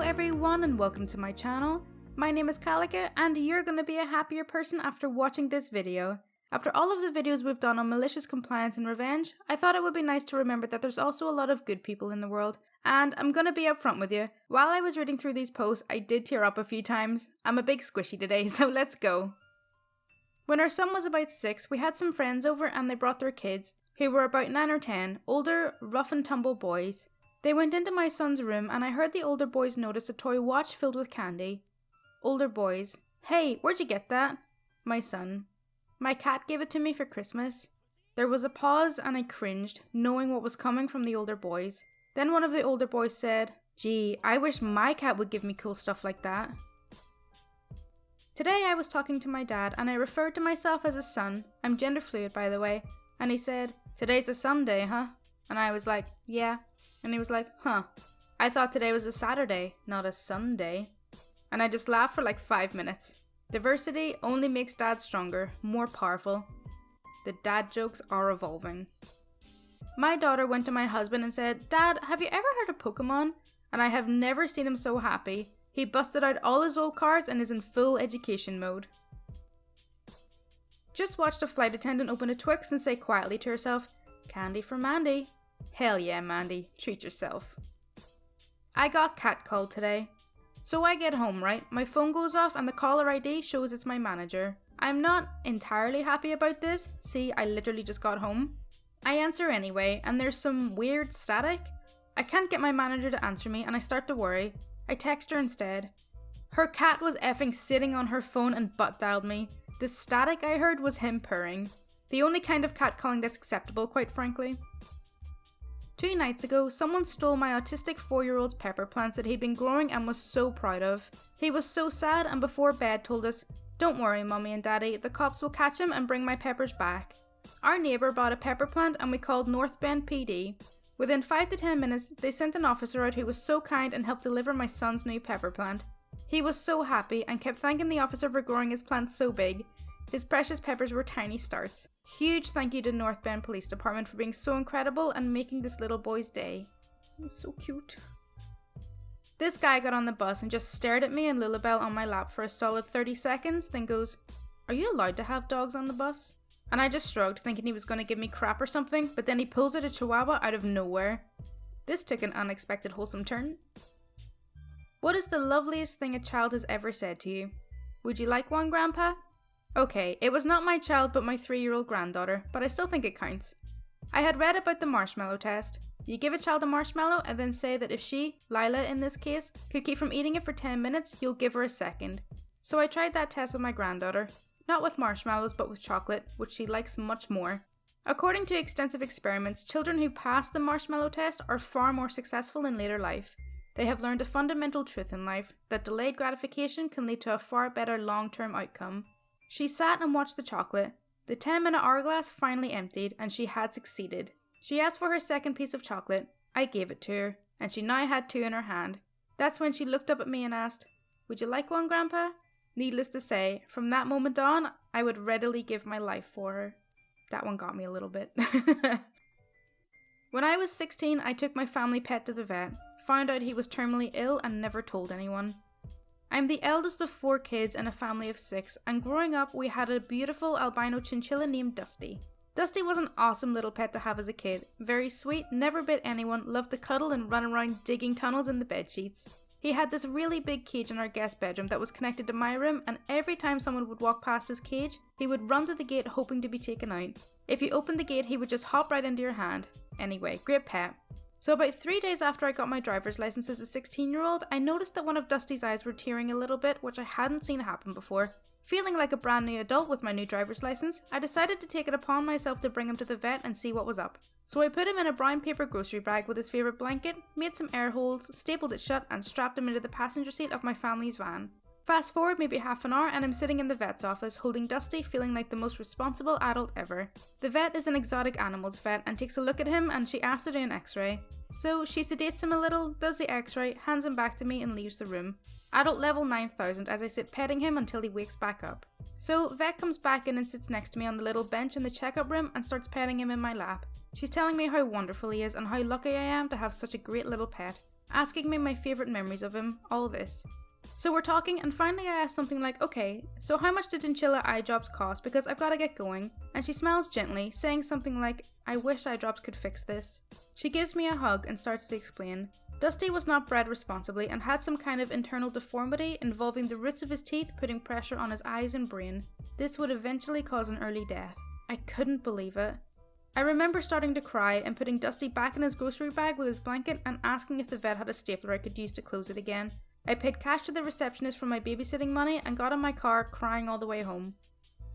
everyone and welcome to my channel. My name is Kalika and you're going to be a happier person after watching this video. After all of the videos we've done on malicious compliance and revenge, I thought it would be nice to remember that there's also a lot of good people in the world. And I'm going to be upfront with you, while I was reading through these posts I did tear up a few times. I'm a big squishy today, so let's go. When our son was about 6, we had some friends over and they brought their kids, who were about 9 or 10, older, rough and tumble boys. They went into my son's room and I heard the older boys notice a toy watch filled with candy. Older boys: "Hey, where'd you get that?" My son: "My cat gave it to me for Christmas." There was a pause and I cringed, knowing what was coming from the older boys. Then one of the older boys said, "Gee, I wish my cat would give me cool stuff like that." Today I was talking to my dad and I referred to myself as a son. I'm gender fluid, by the way. And he said, "Today's a Sunday, huh?" And I was like, "Yeah." And he was like, "Huh. I thought today was a Saturday, not a Sunday." And I just laughed for like 5 minutes. Diversity only makes dads stronger, more powerful. The dad jokes are evolving. My daughter went to my husband and said, "Dad, have you ever heard of Pokemon?" And I have never seen him so happy. He busted out all his old cards and is in full education mode. Just watched a flight attendant open a Twix and say quietly to herself, "Candy for Mandy." Hell yeah, Mandy, treat yourself. I got catcalled today. So I get home, right? My phone goes off and the caller ID shows it's my manager. I'm not entirely happy about this. See, I literally just got home. I answer anyway, and there's some weird static. I can't get my manager to answer me and I start to worry. I text her instead. Her cat was effing sitting on her phone and butt dialed me. The static I heard was him purring. The only kind of catcalling that's acceptable, quite frankly. 2 nights ago, someone stole my autistic 4-year-old's pepper plants that he'd been growing and was so proud of. He was so sad and before bed told us, "Don't worry, Mummy and Daddy, the cops will catch him and bring my peppers back." Our neighbour bought a pepper plant and we called North Bend PD. Within 5 to 10 minutes, they sent an officer out who was so kind and helped deliver my son's new pepper plant. He was so happy and kept thanking the officer for growing his plant so big. His precious peppers were tiny starts. Huge thank you to North Bend Police Department for being so incredible and making this little boy's day. So cute. This guy got on the bus and just stared at me and Lulabelle on my lap for a solid 30 seconds, then goes, "Are you allowed to have dogs on the bus?" And I just shrugged, thinking he was going to give me crap or something, but then he pulls out a chihuahua out of nowhere. This took an unexpected wholesome turn. What is the loveliest thing a child has ever said to you? "Would you like one, Grandpa?" Okay, it was not my child but my 3-year-old granddaughter, but I still think it counts. I had read about the marshmallow test. You give a child a marshmallow and then say that if she, Lila in this case, could keep from eating it for 10 minutes, you'll give her a second. So I tried that test with my granddaughter. Not with marshmallows but with chocolate, which she likes much more. According to extensive experiments, children who pass the marshmallow test are far more successful in later life. They have learned a fundamental truth in life, that delayed gratification can lead to a far better long-term outcome. She sat and watched the chocolate. The 10-minute hourglass finally emptied and she had succeeded. She asked for her second piece of chocolate. I gave it to her, and she now had 2 in her hand. That's when she looked up at me and asked, "Would you like one, Grandpa?" Needless to say, from that moment on, I would readily give my life for her. That one got me a little bit. When I was 16, I took my family pet to the vet, found out he was terminally ill and never told anyone. I'm the eldest of 4 kids in a family of 6, and growing up we had a beautiful albino chinchilla named Dusty. Dusty was an awesome little pet to have as a kid, very sweet, never bit anyone, loved to cuddle and run around digging tunnels in the bed sheets. He had this really big cage in our guest bedroom that was connected to my room, and every time someone would walk past his cage, he would run to the gate hoping to be taken out. If you opened the gate, he would just hop right into your hand. Anyway, great pet. So about 3 days after I got my driver's license as a 16-year-old, I noticed that one of Dusty's eyes were tearing a little bit, which I hadn't seen happen before. Feeling like a brand new adult with my new driver's license, I decided to take it upon myself to bring him to the vet and see what was up. So I put him in a brown paper grocery bag with his favourite blanket, made some air holes, stapled it shut and strapped him into the passenger seat of my family's van. Fast forward maybe half an hour and I'm sitting in the vet's office holding Dusty, feeling like the most responsible adult ever. The vet is an exotic animals vet and takes a look at him and she asks to do an x-ray. So she sedates him a little, does the x-ray, hands him back to me and leaves the room. Adult level 9000 as I sit petting him until he wakes back up. So vet comes back in and sits next to me on the little bench in the checkup room and starts petting him in my lap. She's telling me how wonderful he is and how lucky I am to have such a great little pet. asking me my favourite memories of him, all this. So we're talking, and finally I ask something like, okay, so how much did chinchilla eye drops cost, because I've got to get going, and she smiles gently, saying something like, I wish eye drops could fix this. She gives me a hug and starts to explain. Dusty was not bred responsibly and had some kind of internal deformity involving the roots of his teeth putting pressure on his eyes and brain. This would eventually cause an early death. I couldn't believe it. I remember starting to cry and putting Dusty back in his grocery bag with his blanket and asking if the vet had a stapler I could use to close it again. I paid cash to the receptionist for my babysitting money and got in my car crying all the way home.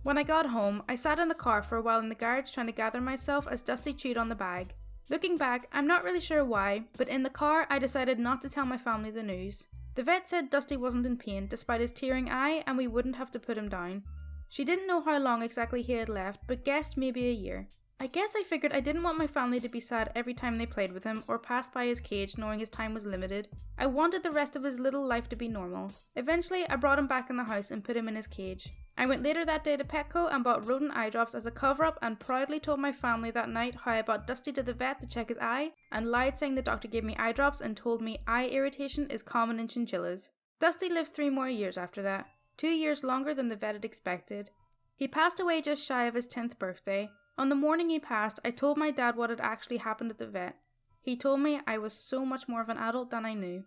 When I got home, I sat in the car for a while in the garage trying to gather myself as Dusty chewed on the bag. Looking back, I'm not really sure why, but in the car I decided not to tell my family the news. The vet said Dusty wasn't in pain despite his tearing eye and we wouldn't have to put him down. She didn't know how long exactly he had left, but guessed maybe a year. I guess I figured I didn't want my family to be sad every time they played with him or passed by his cage knowing his time was limited. I wanted the rest of his little life to be normal. Eventually, I brought him back in the house and put him in his cage. I went later that day to Petco and bought rodent eye drops as a cover-up and proudly told my family that night how I brought Dusty to the vet to check his eye and lied saying the doctor gave me eye drops and told me eye irritation is common in chinchillas. Dusty lived 3 more years after that, 2 years longer than the vet had expected. He passed away just shy of his 10th birthday. On the morning he passed, I told my dad what had actually happened at the vet. He told me I was so much more of an adult than I knew.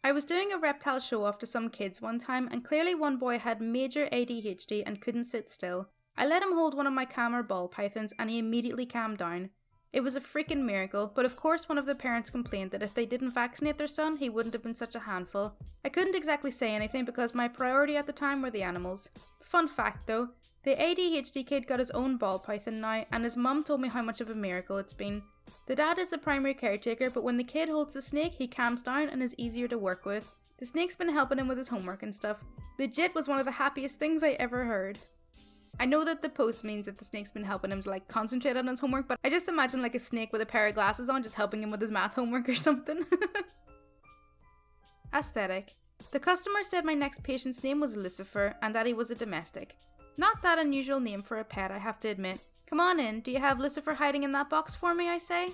I was doing a reptile show-off to some kids one time and clearly one boy had major ADHD and couldn't sit still. I let him hold one of my camera ball pythons and he immediately calmed down. It was a freaking miracle, but of course one of the parents complained that if they didn't vaccinate their son, he wouldn't have been such a handful. I couldn't exactly say anything because my priority at the time were the animals. Fun fact though, the ADHD kid got his own ball python now and his mum told me how much of a miracle it's been. The dad is the primary caretaker, but when the kid holds the snake, he calms down and is easier to work with. The snake's been helping him with his homework and stuff. Legit was one of the happiest things I ever heard. I know that the post means that the snake's been helping him to like concentrate on his homework, but I just imagine like a snake with a pair of glasses on just helping him with his math homework or something. Aesthetic. The customer said my next patient's name was Lucifer and that he was a domestic. Not that unusual name for a pet, I have to admit. Come on in, do you have Lucifer hiding in that box for me, I say?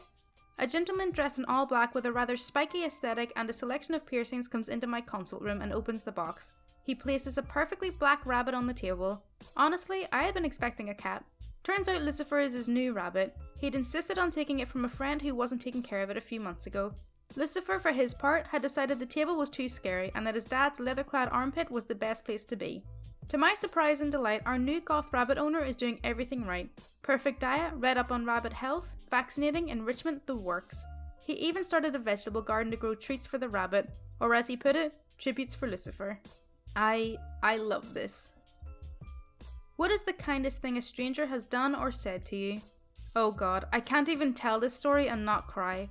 A gentleman dressed in all black with a rather spiky aesthetic and a selection of piercings comes into my consult room and opens the box. He places a perfectly black rabbit on the table. Honestly, I had been expecting a cat. Turns out Lucifer is his new rabbit. He'd insisted on taking it from a friend who wasn't taking care of it a few months ago. Lucifer, for his part, had decided the table was too scary and that his dad's leather-clad armpit was the best place to be. To my surprise and delight, our new goth rabbit owner is doing everything right. Perfect diet, read up on rabbit health, vaccinating, enrichment, the works. He even started a vegetable garden to grow treats for the rabbit, or as he put it, tributes for Lucifer. I love this. What is the kindest thing a stranger has done or said to you? Oh god, I can't even tell this story and not cry.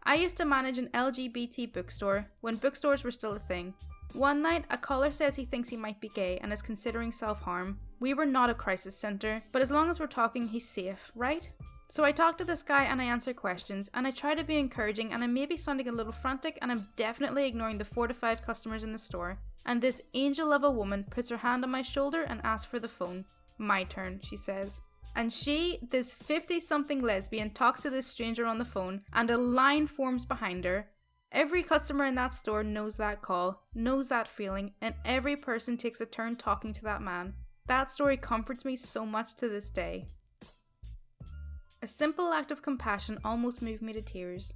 I used to manage an LGBT bookstore, when bookstores were still a thing. One night, a caller says he thinks he might be gay and is considering self-harm. We were not a crisis centre, but as long as we're talking, he's safe, right? So I talk to this guy and I answer questions, and I try to be encouraging and I'm maybe sounding a little frantic and I'm definitely ignoring the 4 to 5 customers in the store. And this angel of a woman puts her hand on my shoulder and asks for the phone. My turn, she says. And she, this 50-something lesbian, talks to this stranger on the phone and a line forms behind her. Every customer in that store knows that call, knows that feeling, and every person takes a turn talking to that man. That story comforts me so much to this day. A simple act of compassion almost moved me to tears.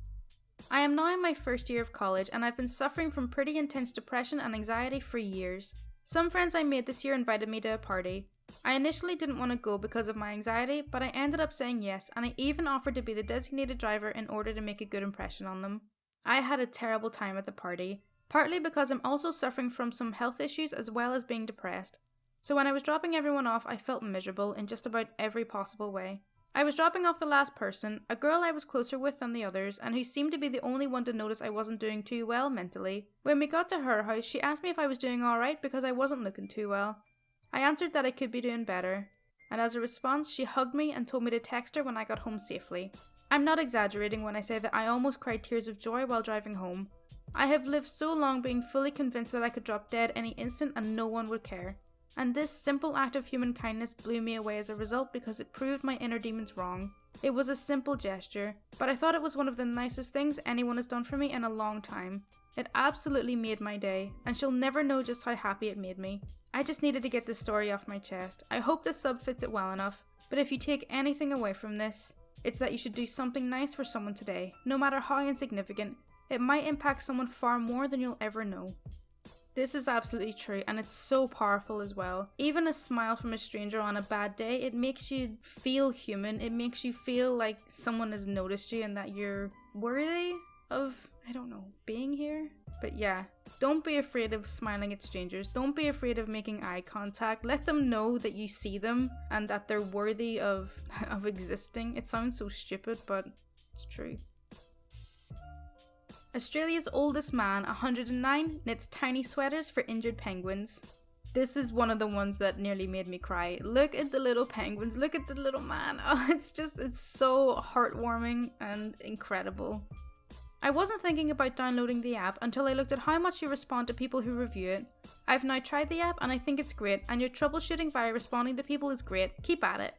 I am now in my first year of college and I've been suffering from pretty intense depression and anxiety for years. Some friends I made this year invited me to a party. I initially didn't want to go because of my anxiety, but I ended up saying yes, and I even offered to be the designated driver in order to make a good impression on them. I had a terrible time at the party, partly because I'm also suffering from some health issues as well as being depressed. So when I was dropping everyone off, I felt miserable in just about every possible way. I was dropping off the last person, a girl I was closer with than the others, and who seemed to be the only one to notice I wasn't doing too well mentally. When we got to her house, she asked me if I was doing alright because I wasn't looking too well. I answered that I could be doing better, and as a response, she hugged me and told me to text her when I got home safely. I'm not exaggerating when I say that I almost cried tears of joy while driving home. I have lived so long being fully convinced that I could drop dead any instant and no one would care. And this simple act of human kindness blew me away as a result because it proved my inner demons wrong. It was a simple gesture, but I thought it was one of the nicest things anyone has done for me in a long time. It absolutely made my day, and she'll never know just how happy it made me. I just needed to get this story off my chest. I hope the sub fits it well enough, but if you take anything away from this, it's that you should do something nice for someone today, no matter how insignificant. It might impact someone far more than you'll ever know. This is absolutely true, and it's so powerful as well. Even a smile from a stranger on a bad day, it makes you feel human. It makes you feel like someone has noticed you and that you're worthy of, I don't know, being here. But yeah, don't be afraid of smiling at strangers. Don't be afraid of making eye contact. Let them know that you see them and that they're worthy of existing. It sounds so stupid, but it's true. Australia's oldest man, 109, knits tiny sweaters for injured penguins. This is one of the ones that nearly made me cry. Look at the little penguins, look at the little man. Oh, it's so heartwarming and incredible. I wasn't thinking about downloading the app until I looked at how much you respond to people who review it. I've now tried the app and I think it's great, and your troubleshooting via responding to people is great. Keep at it.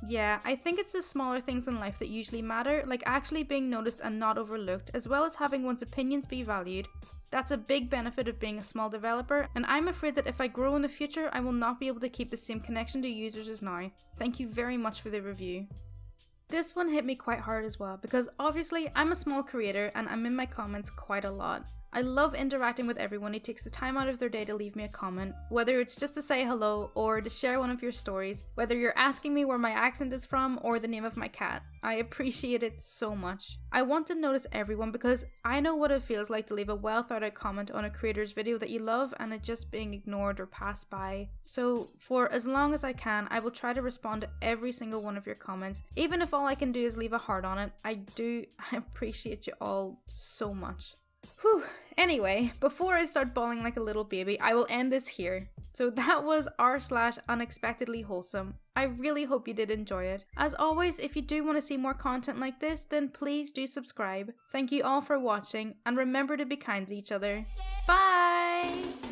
Yeah, I think it's the smaller things in life that usually matter, like actually being noticed and not overlooked, as well as having one's opinions be valued. That's a big benefit of being a small developer, and I'm afraid that if I grow in the future, I will not be able to keep the same connection to users as now. Thank you very much for the review. This one hit me quite hard as well, because obviously I'm a small creator and I'm in my comments quite a lot. I love interacting with everyone who takes the time out of their day to leave me a comment, whether it's just to say hello or to share one of your stories, whether you're asking me where my accent is from or the name of my cat. I appreciate it so much. I want to notice everyone because I know what it feels like to leave a well thought out comment on a creator's video that you love and it just being ignored or passed by. So for as long as I can, I will try to respond to every single one of your comments, even if all I can do is leave a heart on it. I appreciate you all so much. Whew. Anyway, before I start bawling like a little baby, I will end this here. So that was r/unexpectedlyWholesome. I really hope you did enjoy it. As always, if you do want to see more content like this, then please do subscribe. Thank you all for watching, and remember to be kind to each other. Bye!